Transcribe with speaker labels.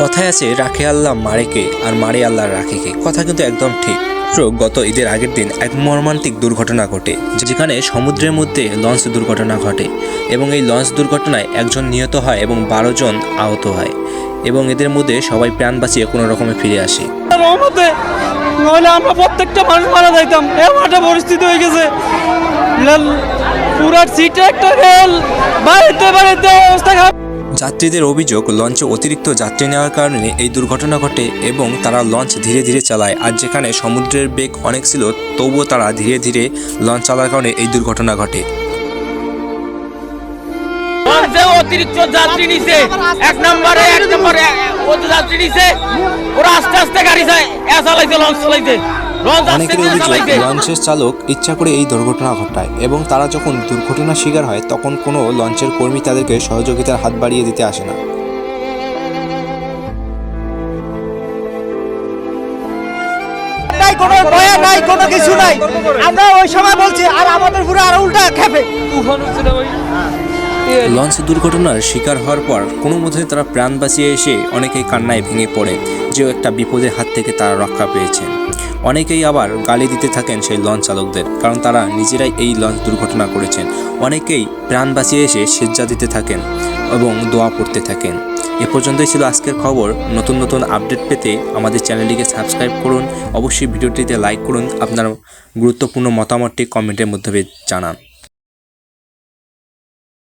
Speaker 1: কথায় আছে রাখে আল্লাহ মারেকে আর মারে আল্লাহ রাখেকে। কথা কিন্তু একদম ঠিক। গত ঈদের আগের দিন এক মর্মান্তিক দুর্ঘটনা ঘটে, যেখানে সমুদ্রের মধ্যে লঞ্চ দুর্ঘটনা ঘটে এবং এই লঞ্চ দুর্ঘটনায় একজন নিহত হয় এবং 12 জন আহত হয় এবং এদের মধ্যে সবাই প্রাণ বাঁচিয়ে কোনো রকমে ফিরে আসে।
Speaker 2: নইলে আমরা প্রত্যেকটা মানুষ মারা যাইতাম। এমন একটা পরিস্থিতি হয়ে গেছে, পুরো সিটে একটা রেল বাড়িতে অবস্থা খারাপ।
Speaker 1: যাত্রীদের অভিযোগ, লঞ্চে অতিরিক্ত যাত্রী নেওয়ার কারণে এই দুর্ঘটনা ঘটে এবং তারা লঞ্চ ধীরে ধীরে চালায়। আর যেখানে সমুদ্রের বেগ অনেক ছিল, তবুও তারা ধীরে ধীরে লঞ্চ চালার কারণে এই দুর্ঘটনা ঘটে।
Speaker 3: অতিরিক্ত যাত্রী নিছে, এক নম্বরে যাত্রী নিছে, ওরা আস্তে আস্তে গাড়ি চালাইছে, লঞ্চ চালাইছে।
Speaker 1: অনেকের অভিযোগ, লঞ্চের চালক ইচ্ছা করে এই দুর্ঘটনা ঘটায় এবং তারা যখন দুর্ঘটনার শিকার হয় তখন কোনো লঞ্চের কর্মী তাদেরকে সহযোগিতার হাত বাড়িয়ে দিতে আসে না।
Speaker 2: কোনো দয়া নাই, কোনো কিছু নাই। আমরা ওই সময় বলছি আর আমাদের পুরো আর উল্টা খেপে।
Speaker 1: লঞ্চ দুর্ঘটনার শিকার হওয়ার পর কোনো মতে তারা প্রাণ বাঁচিয়ে এসে অনেকেই কান্নায় ভেঙে পড়ে যে একটা বিপদের হাত থেকে তারা রক্ষা পেয়েছেন। অনেকেই আবার গালি দিতে থাকেন সেই লঞ্চ চালকদের, কারণ তারা নিজেরাই এই লঞ্চ দুর্ঘটনা করেছেন। অনেকেই প্রাণ বাঁচিয়ে এসে সেজ্জা দিতে থাকেন এবং দোয়া পড়তে থাকেন। এ পর্যন্তই ছিল আজকের খবর। নতুন নতুন আপডেট পেতে আমাদের চ্যানেলটিকে সাবস্ক্রাইব করুন। অবশ্যই ভিডিওটিতে লাইক করুন। আপনার গুরুত্বপূর্ণ মতামতটি কমেন্টের মধ্যে জানান।